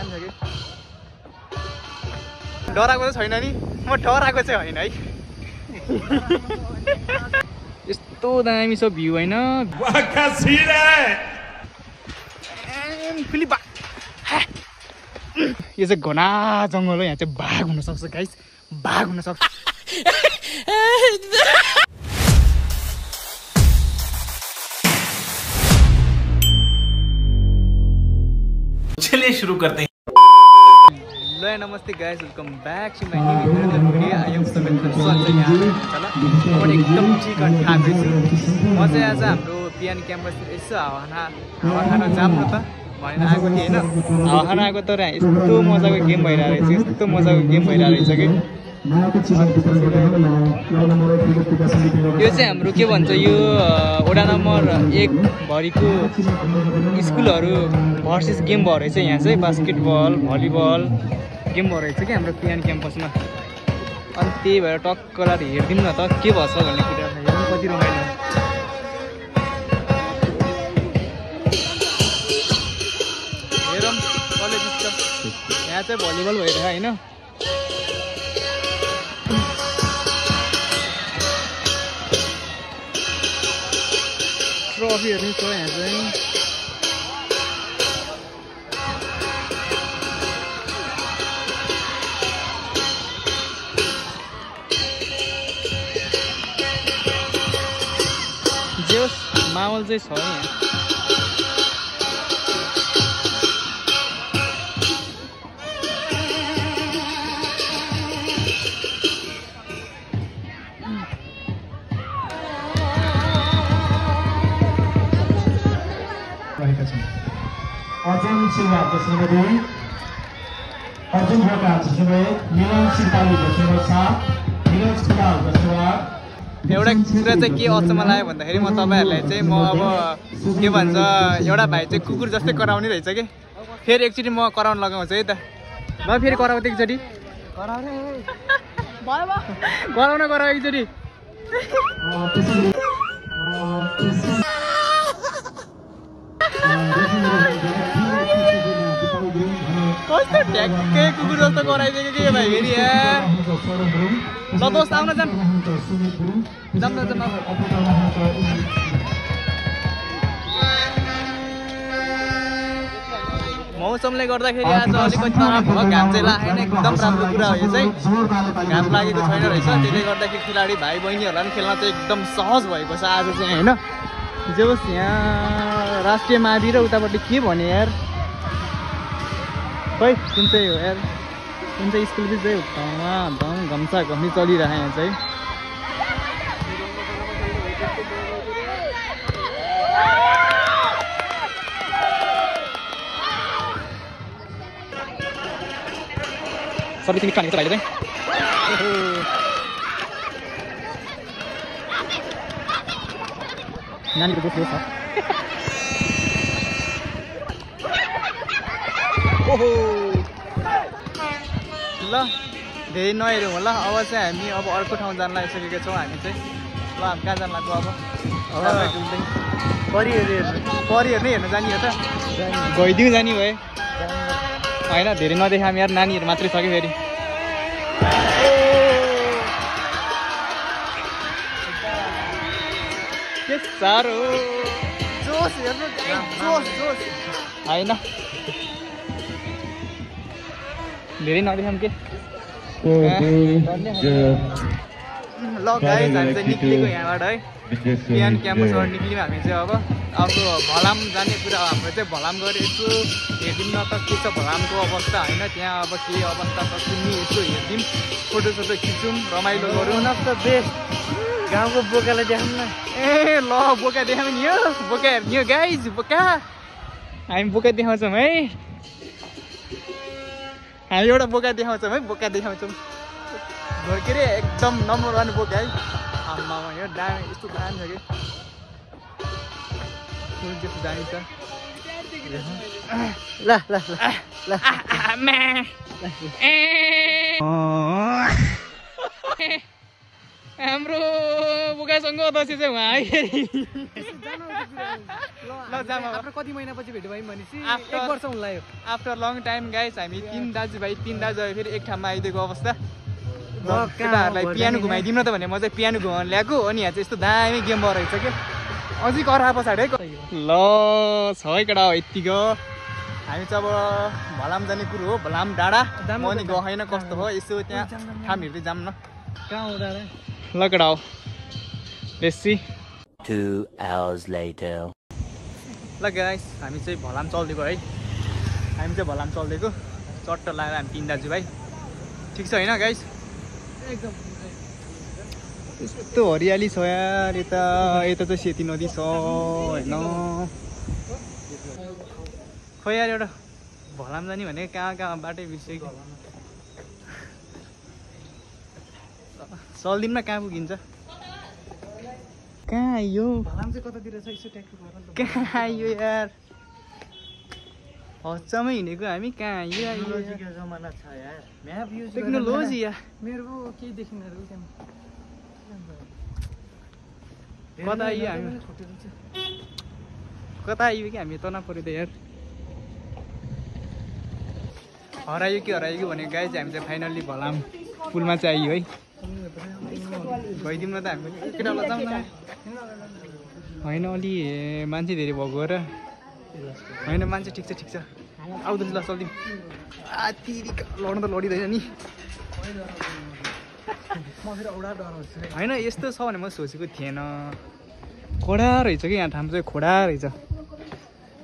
दामी छ कि डराएको चाहिँ छैन नि म डराएको चाहिँ होइन है यस्तो दामी छ भ्यू होइन यो चाहिँ घना जङ्गल हो यहाँ चाहिँ बाघ हुनसक्छ गाइस बाघ हुनसक्छ चलिए शुरू करते हैं हेलो नमस्ते guys welcome back to my new video I am सबैजना सन्चै यहाँ म एकदम चिकन खाएको छु म चाहिँ आज हाम्रो पिएन क्याम्पस यसो हावा खान जाम न त भनेर आएको थिएँ होइन हावा खान आएको तर यस्तो मजाको गेम भइरहेको रहेछ यस्तो मजाको गेम भइरहेको रहेछ कि यो चाहिँ हाम्रो के भन्छ यो वडा नम्बर 1 भरिको स्कुलहरू भर्सेस गेम भयो रहेछ यहाँ चाहिँ बास्केटबल भलिबल गेम भयो रहेछ कि हाम्रो पिएन क्याम्पसमा अनि त्यही भएर टक्क लाएर हेरिदिउँ न त के भन्छ भन्ने कुरा हेर्नु कति रमाइलो हेरौँ कलेज यहाँ चाहिँ भलिबल भइरहेछ होइन ट्रफीहरू छ यहाँ चाहिँ जे होस् माहौल चाहिँ छ यहाँ अर्जुन सिंह जसले दुई अर्जुन भोका जसले मिलन सिंहपाली जसले 7 निरज कुमार जसले 8 एउटा कुरा चाहिँ के अचम्म लाग्यो भन्दाखेरि म तपाईहरुलाई चाहिँ म अब के भन्छ एउटा भाइ चाहिँ कुकुर जस्तै कराउने रहेछ के फेरि एकचोटी म कराउन लगाउँछु है त ल फेरि कराउँदै एकचोटी कराउनु कराउ एकचोटी कस्तो ट्याक्कै कुकुर जस्तो कराइदिएको के भाइ फेरि ल दोस्त आउन जाम मौसमले गर्दाखेरि आज अलिकति नराम्रो भयो घाम चाहिँ लागेन एकदम राम्रो कुरा हो यो चाहिँ घाम लागेको छैन रहेछ त्यसले गर्दाखेरि खेलाडी भाइ बहिनीहरूलाई पनि खेल्न चाहिँ एकदम सहज भएको छ आज चाहिँ होइन जे होस् यहाँ राष्ट्रिय मावि र उतापट्टि के भने यार खै कुन चाहिँ हो यार कुन चाहिँ स्कुल चाहिँ धम घम्सा घम्मी चलिरहेको यहाँ चाहिँ सबै तिमी खाने त भाइले चाहिँ नानीको दुध छ ओहो ल धेरै नहेरौँ होला अब चाहिँ हामी अब अर्को ठाउँ जान लागिसकेका छौँ हामी चाहिँ ल हामी कहाँ जान लाग्यो अब परी हेर्नु हेर्नु जाने हो त गइदिउँ जाने भए होइन धेरै नदेखा हामी यार नानीहरू मात्रै छ कि फेरि के साह्रो जोस हेर्नु जोस होइन धेरै नदेखाम के ल गाइस हामी चाहिँ निक्लेको यहाँबाट है पिएन क्याम्पसबाट निक्ल्यौँ हामी चाहिँ अब भलाम जाने कुरा हो हाम्रो चाहिँ भलाम गएर यसो हेरिदिउँ न त के छ भलामको अवस्था होइन त्यहाँ अब के अवस्था छ सुन्ने यसो हेरिदिउँ फोटोसोटो खिचौँ रमाइलो गरौँ न त बेस्ट गाउँको बोकालाई देखाउँ न ए ल बोका देखाउँ नि यो बोका हेर्ने हो गाइस बोका हामी बोका देखाउँछौँ है हामी एउटा बोका देखाउँछौँ है बोका देखाउँछौँ के अरे एकदम नम्बर 1 बोका है आम्मा यो दामी यस्तो दामी छ कि फुल जस्तो दामी छ ल ल ल हाम्रो बोकासँग दसैँ चाहिँ उहाँ आइखेरि जाम अब। आफ्नो कति महिनापछि भेट भयौँ भनेपछि After- 1 वर्ष हुन लाग्यो आफ्टर लङ टाइम गाइस हामी 3 दाजुभाइ 3 दाजुभाइ फेरि एक ठाउँमा आइदिएको अवस्था कहाँ केटाहरूलाई हो पियानो भने घुमाइदिउँ न त भने म चाहिँ पियानो घुमाउनु ल्याएको अनि यहाँ चाहिँ यस्तो दामी गेम भयो रहेछ क्या अझै करा पछाडि है ल छ है केटा हो यत्तिको हामी चाहिँ अब भलाम जाने कुरो हो भलाम डाँडा म नि गएन कस्तो हो यसो त्यहाँ ठाउँ हेर्दै जाऊँ न कहाँ हो दादा ल केटा हो बेसी 2 hours later. ल गाइस हामी चाहिँ भलाम चल्दिएको है हामी चाहिँ भलाम चल्दिएको चट्ट लगाएर हामी 3 दाजुभाइ ठिक छ होइन गाइस एकदम यस्तो हरियाली छ यार यता चाहिँ सेती नदी छ होइन खोइ यार एउटा भलाम जाने भने कहाँ बाटै बिर्सेको चल्दिनमा कहाँ पुगिन्छ कहाँ आइयो भलाम चाहिँ कतातिर छ यसो ट्याक्टु गर न त कहाँ आइयो यार हच्चामै हिँडेको हामी कहाँ आइयो टेक्नोलोजीको जमाना छ यार म्याप युज टेक्नोलोजी यार मेरो केही देखिनहरू कता आइयो हामी कता आइयो कि हामी तना पऱ्यो त यार हरायो कि भने गाइस हामी चाहिँ फाइनल्ली भलाम पुलमा चाहिँ आइयो है गइदिउँ न त हामी केटालाई जाउँ न होइन अलि मान्छे धेरै भएको र होइन मान्छे ठिक छ आउँदैछ ल चल्दिउँ लड्नु त लडिँदैन नि होइन यस्तो छ भने म सोचेको थिएन खोडा रहेछ कि यहाँ ठाउँ चाहिँ खोडा रहेछ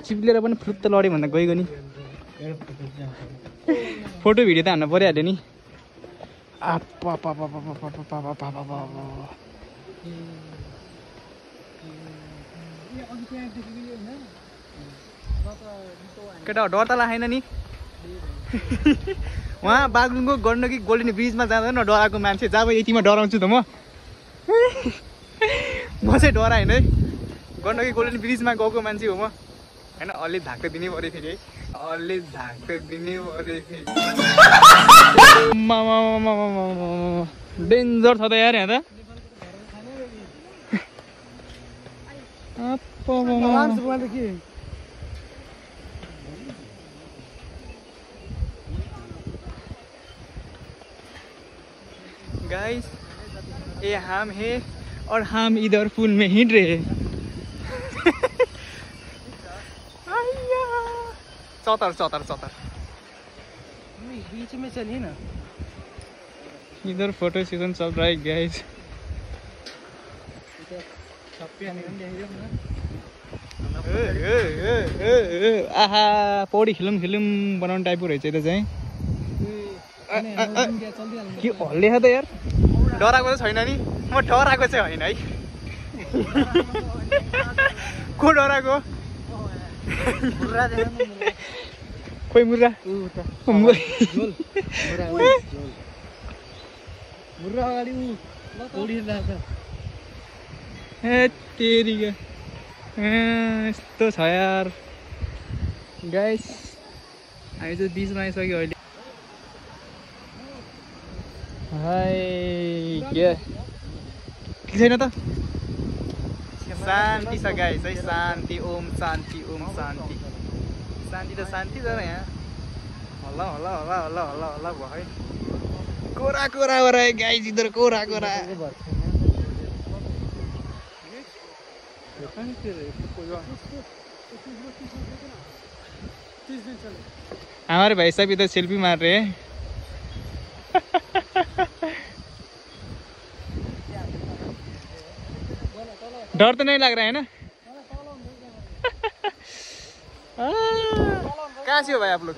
चिप्लेर पनि फ्लुत्त लड्यो भन्दा गइगयो नि फोटो भिडियो त हान्न परिहाल्यो नि केटा डर त लागेन नि उहाँ बागलुङको गण्डकी गोल्डन ब्रिजमा जाँदा न डराएको मान्छे जब यतिमा डराउँछु त म चाहिँ डराएन है गण्डकी गोल्डन ब्रिजमा गएको मान्छे हो म होइन अलि धाक्क दिनै पऱ्यो फेरि है अलि धाक्क दिनै पऱ्यो फेरि डेन्जर छ त यार यहाँ त गाइस ये हम है और हम इधर पुल में हिट रहे हैं चौतर बीच में चलिए ना इधर फोटो सेशन चल रहा है गाइस आहा पौडी खेलौँ बनाउने टाइपको रहेछ यता चाहिँ के हल्ले छ त यार डराएको त छैन नि म डराएको चाहिँ होइन है को डराएको खोइ मुर्रा तेरिका यस्तो छ यार गाइस हामी चाहिँ बिचमा आइसक्यो अहिले के छैन त शान्ति छ गाइस है शान्ति ओम शान्ति शान्ति त शान्ति छ यहाँ हल्ला भयो कोरा हो रहा है गाइस इधर कोरा हमारे भाई साहब इधर सेल्फी मार रहे हैं डर तो नहीं लग रहा है ना कहाँ से हो भाई आप लोग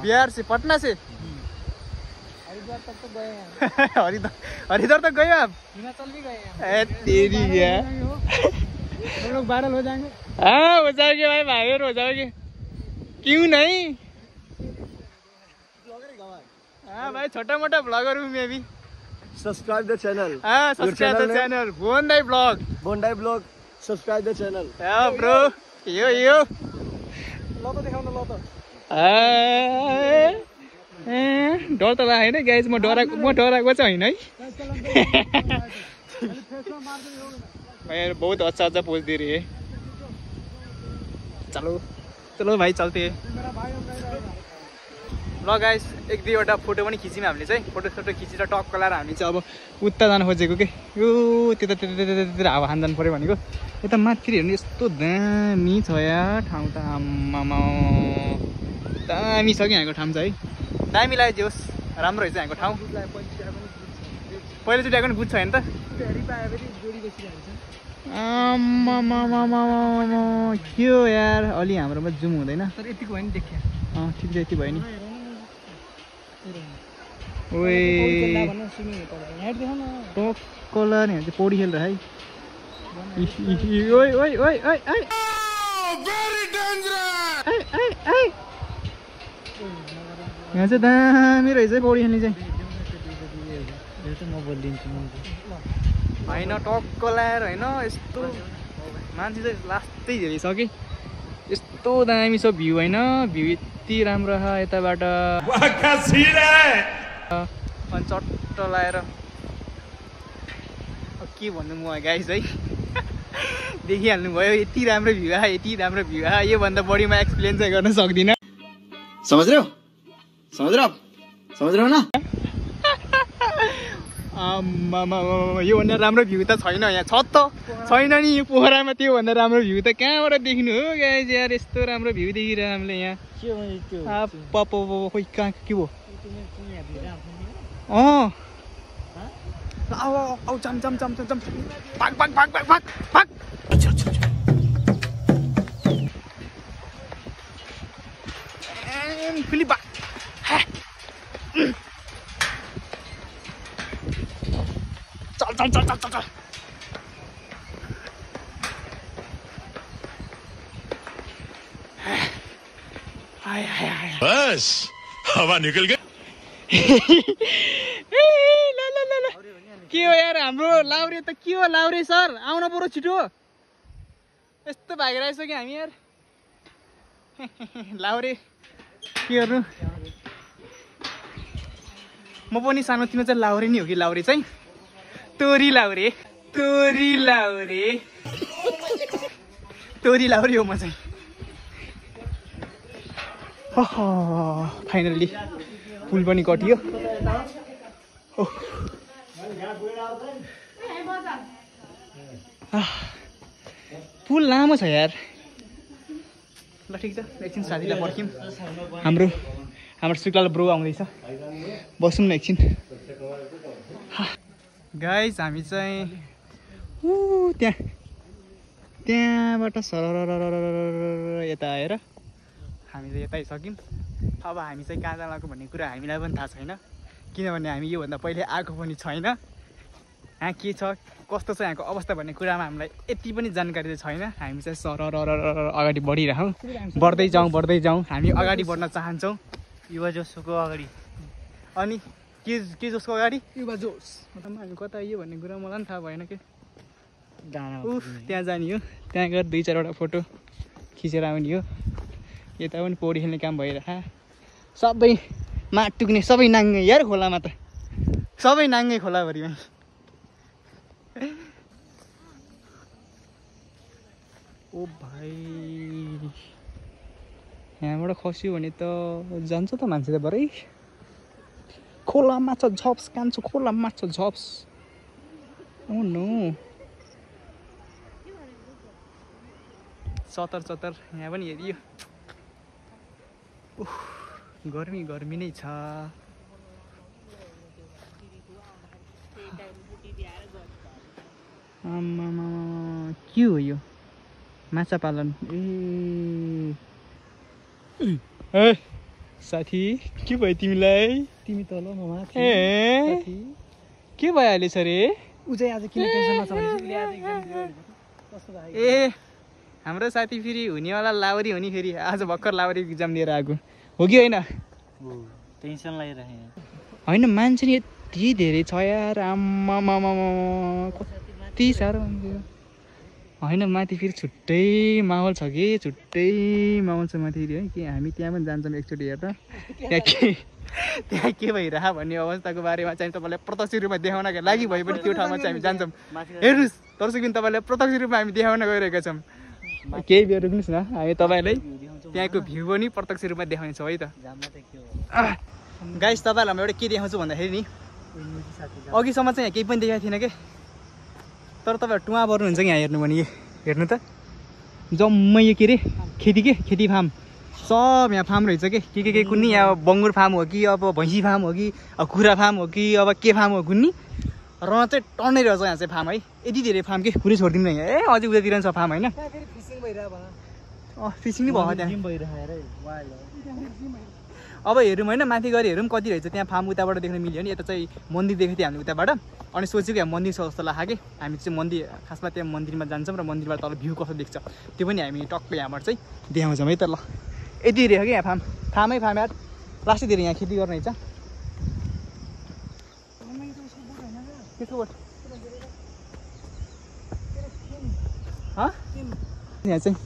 बिहार से पटना से हरिद्वार तक तो गए हैं हरिद्वार तक गए आप हिमाचल भी गए हैं तेरी यार हम लोग वायरल हो जाएंगे हाँ हो जाओगे भाई वायरल हो जाओगे क्यों नहीं हाँ भाई छोटा मोटा ब्लॉगर हूँ मैं भी Subscribe the channel. हाँ subscribe the channel Bondi vlog Bondi Vlog. Subscribe the channel. हाँ ब्रो यो ल त देखाउन ल त डर त लागेन गाइज म डराएको चाहिँ होइन है भाई बहुत अच्छा पोज दे रही है चलो चलो भाइ चल्ते ल गाइस एक दुईवटा फोटो पनि खिच्यौँ हामीले चाहिँ फोटो खिचेर टक्क लाएर हामी चाहिँ अब उता जानु खोजेको के यो त्यतातिर हावा खान जानु पऱ्यो भनेको यता माथि हेर्नु यस्तो दामी छ यार ठाउँ त आम्मामा दामी छ कि यहाँको ठाउँ चाहिँ है दामी लाग्यो होस् राम्रो रहेछ यहाँको ठाउँ पहिलोचोटि आएको नि बुझ्छ होइन त आम्मामा के हो यार अलि हाम्रोमा जुम हुँदैन तर यतिको होइन देख्या ठिक छ यति भयो नि टक्कला नि चाहिँ पौडी खेल्दा है यहाँ चाहिँ दामी रहेछ है पौडी खेल्ने चाहिँ होइन टक्क लाएर होइन यस्तो मान्छे चाहिँ लास्टै हेरिसके यस्तो दामी छ भ्यू होइन भ्यू यति राम्रो छ यताबाट अनि चट्ट लाएर के भन्नु म गाइस है देखिहाल्नु भयो यति राम्रो भ्यू आयो यति राम्रो भ्यू आयो योभन्दा बढी म एक्सप्लेन चाहिँ गर्न सक्दिनँ समझ रहे हो ना योभन्दा राम्रो भ्यू त छैन यहाँ छ त छैन नि यो पोखरामा त्योभन्दा राम्रो भ्यू त कहाँबाट देख्नु हो गाइस यार यस्तो राम्रो भ्यू देखिरहेको हामीले यहाँ खोइ कहाँ के हो आऊ चम भाग फेरि भाग चल बस हवा निकल गई के हो यार हाम्रो लाउरे त के हो लाउरे सर आउन बरु छिटो यस्तो भागिरहेछ कि हामी यार लाउरे के गर्नु म पनि सानोतिनो चाहिँ लाउरे नि हो कि लाउरे चाहिँ तोरी लाउरे हो म चाहिँ फाइनल्ली पुल पनि कटियो पुल लामो छ यार ल ठिक छ एकछिन साथीलाई पर्ख्यौँ हाम्रो शुक्लाल ब्रो आउँदैछ बसौँ न एकछिन गाइस हामी चाहिँ त्यहाँबाट सरर यता आएर हामी चाहिँ यतै सक्यौँ अब हामी चाहिँ कहाँ जानको भन्ने कुरा हामीलाई पनि थाहा छैन किनभने हामी योभन्दा पहिले आएको पनि छैन यहाँ के छ कस्तो छ यहाँको अवस्था भन्ने कुरामा हामीलाई यति पनि जानकारी चाहिँ छैन हामी चाहिँ सरर अगाडि बढ्दै जाउँ हामी अगाडि बढ्न चाहन्छौँ युवा जोसको अगाडि अनि के जोसको अगाडि युवा जोस हामी कता आइयो भन्ने कुरा मलाई पनि थाहा भएन के त्यहाँ जाने हो त्यहाँ गएर 2-4वटा फोटो खिचेर आउने हो यता पनि पौडी खेल्ने काम भइरहेको सबै माट टुक्ने सबै नाङ्गे यार खोलामा त सबै नाङ्गे खोलाभरिमा ओ भाइ यहाँबाट खस्यो भने त जान्छ त मान्छे त भरै खोला माछा झप्स कान्छु खोला माछा झप्स ओ नो चतर यहाँ पनि हेरियो गर्मी नै छ आम्मामा के हो यो माछा पालन ए साथी के भयो तिमीलाई तिमी तल म माथि ए के भइहालेछ रे उ चाहिँ आज किन टेन्सनमा छ भने उसले आज एक्जाम दियो कस्तो लाग्यो ए हाम्रो साथी फेरि हुनेवाला लाउरी हो नि फेरि आज भर्खर लाउरी एक्जाम दिएर आएको हो कि होइन टेन्सन लागिरहेको होइन मान्छे नि यति धेरै छ यार आम्मामा कति साह्रो मान्छे होइन माथि फेरि छुट्टै माहौल छ कि छुट्टै माहौल छ माथि है कि हामी त्यहाँ पनि जान्छौँ एकचोटि हेर्न त्यहाँ के भइरह भन्ने अवस्थाको बारेमा चाहिँ तपाईँलाई प्रत्यक्ष रूपमा देखाउनका लागि भए पनि त्यो ठाउँमा चाहिँ हामी जान्छौँ हेर्नुहोस् दर्शक पनि तपाईँलाई प्रत्यक्ष रूपमा हामी देखाउन गइरहेका छौँ केही बेर रुक्नुहोस् न, हामी तपाईँलाई त्यहाँको भ्यू पनि प्रत्यक्ष रूपमा देखाउनेछौँ है त। गाइस तपाईँहरूलाई म एउटा के देखाउँछु भन्दाखेरि नि अघिसम्म चाहिँ यहाँ केही पनि देखाएको थिएन कि, तर तपाईँहरू टुवा पर्नुहुन्छ कि यहाँ हेर्नु भने हेर्नु त जम्मै यो के अरे खेती फार्म सब यहाँ फार्म रहेछ के कुन्नी यहाँ बङ्गुर फार्म हो कि अब भैँसी फार्म हो कि अब कुखुरा फार्म हो कि अब के फार्म हो कुन्नी र चाहिँ टन्नै रहेछ यहाँ चाहिँ फार्म है, यति धेरै फार्म के पुरै छोडिदिनु यहाँ। ए अझै उतातिर छ फार्म होइन, फिसिङ नै भयो त्यहाँ। अब हेरौँ होइन माथि गएर हेरौँ कति रहेछ त्यहाँ फार्म, उताबाट देख्न मिल्यो नि। यता चाहिँ मन्दिर देखेको थियौँ हामीले उताबाट, अनि सोचेको यहाँ मन्दिर छ जस्तो लाग्यो कि हामी चाहिँ मन्दिर खासमा त्यहाँ मन्दिरमा जान्छौँ र मन्दिरबाट तल भ्यू कस्तो देख्छ त्यो पनि हामी टक्क यहाँबाट चाहिँ देखाउँछौँ है त। ल यति रहेछ कि यहाँ फार्मै फार्म यार, लास्टै धेरै यहाँ खेती गर्ने रहेछ। यहाँ चाहिँ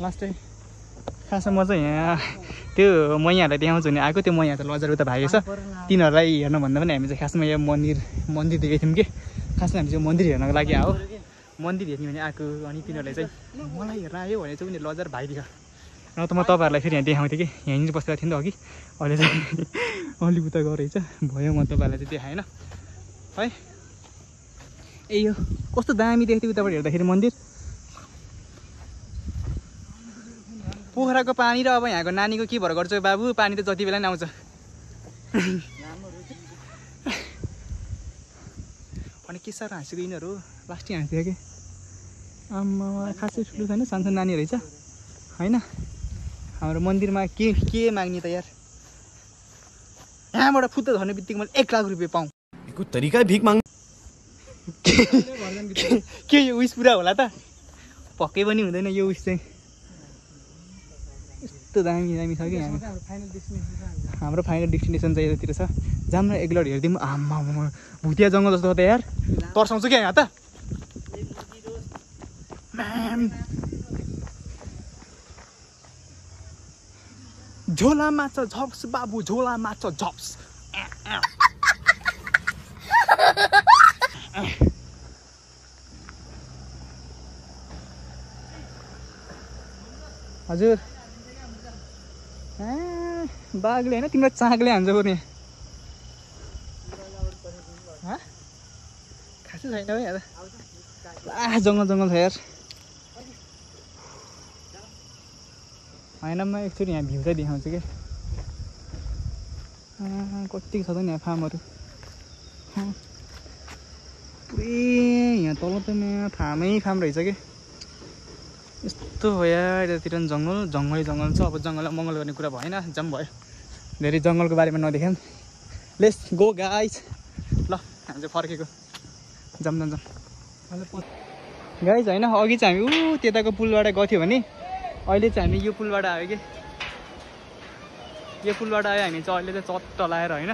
लास्टै खासमा म चाहिँ यहाँ त्यो मैयाहरूलाई देखाउँछु भने आएको, त्यो मैया त लजार उता भागेको छ, तिनीहरूलाई हेर्नुभन्दा पनि हामी चाहिँ खासमा यहाँ मन्दिर देखेको थियौँ कि, खासमा हामी चाहिँ मन्दिर हेर्नको लागि आयो, मन्दिर हेर्ने भने आएको। अनि तिनीहरूलाई चाहिँ मलाई हेर्न आयो भने चाहिँ उनीहरू लजार भाइदिएको, र त म तपाईँहरूलाई फेरि यहाँ देखाउँथेँ कि यहीँनिर बसेको थिएँ नि त अघि, अहिले चाहिँ अलिक उता गएको रहेछ भयो, म तपाईँहरूलाई चाहिँ देखाएन है। ए यो कस्तो दामी देख्थ्यो उताबाट हेर्दाखेरि मन्दिर, पोखराको पानी र अब यहाँको नानीको के भएर गर्छ बाबु, पानी त जति बेला नि आउँछ। अनि के साह्रो हाँसेको यिनीहरू, लास्टै हाँस्यो कि आम्मा खासै ठुलो छैन, सानो नानी रहेछ होइन। हाम्रो मन्दिरमा के माग्ने त यार, यहाँबाट फुत्त झर्ने बित्तिकै मैले 1 लाख रुपियाँ पाऊँ, तरिका भिख माग के यो विस पुरा होला त, पक्कै पनि हुँदैन यो विस चाहिँ। यस्तो दामी छ कि हाम्रो फाइनल डेस्टिनेसन चाहिँ यतातिर छ, जाम न एकलट हेरिदिउँ। आम्मा भुतिया जङ्गल जस्तो हो त यार, तर्साउँछु क्या यहाँ त। झोला माछ झप्स बाबु, झोला माछ झप्स। हजुर बाघले होइन तिम्रो चाँकले हान्छ पर्ने, खासै छैन है यहाँ त, जङ्गल छ यार। होइन म एकचोटि यहाँ भ्यू चाहिँ देखाउँछु कि कति छ त नि यहाँ फार्महरू, पुरै यहाँ तल त यहाँ फार्म रहेछ कि। यस्तो हो यार यतातिर पनि जङ्गलै छ। अब जङ्गल मङ्गल गर्ने कुरा भएन, जाम भयो, धेरै जङ्गलको बारेमा नदेखाऊँ। लेट्स गो गाइस, ल हामी चाहिँ फर्केको, जाम गाइस होइन। अघि चाहिँ हामी त्यताको पुलबाट गएको थियो भने अहिले चाहिँ हामी यो पुलबाट आयो कि, यो पुलबाट आयो हामी चाहिँ अहिले चाहिँ चट्ट लाएर होइन,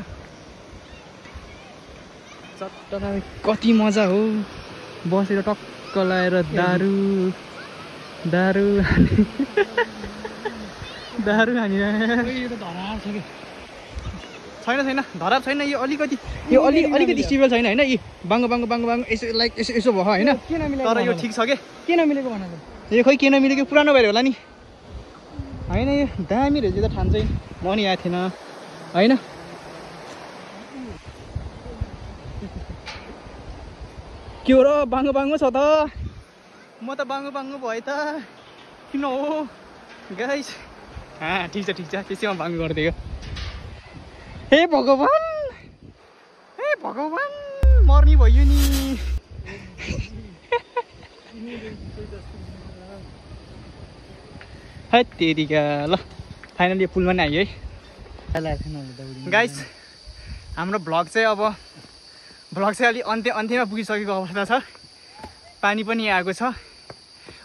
चट्ट लाएर कति मजा हो बसेर टक्क लाएर दारू खाने छैन धराप छैन, यो अलिकति स्टेबल छैन होइन, यी बाङ्गो यसो लाइक यसो भयो होइन, तर यो ठिक छ के नमिलेको भन त, यो खोइ के नमिलेको पुरानो भएर होला नि होइन। यो दामी रहेछ त ठान चाहिँ, म नि आएको थिएन होइन। के हो र बाङ्गो छ त, म त बाङ्गो भएँ त, किन हो गाइस। ठिक छ त्यसैमा बाङ्गो गरिदिएको। हे भगवान् मर्नी भयो नि। है तेरिका, ल फाइनली यो पुलमा नै आयो है गाइस। हाम्रो भ्लग चाहिँ अलिक अन्त्यमा पुगिसकेको अवस्था छ, पानी पनि आएको छ,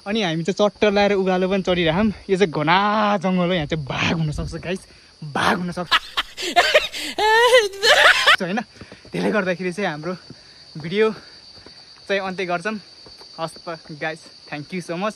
अनि हामी चाहिँ चट्ट लाएर उकालो पनि चढिरहौँ। यो चाहिँ घना जङ्गल हो, यहाँ चाहिँ बाघ हुनसक्छ गाइस, बाघ हुनसक्छ होइन। त्यसले गर्दाखेरि चाहिँ हाम्रो भिडियो चाहिँ अन्त्य गर्छौँ। हस् guys, thank you so much.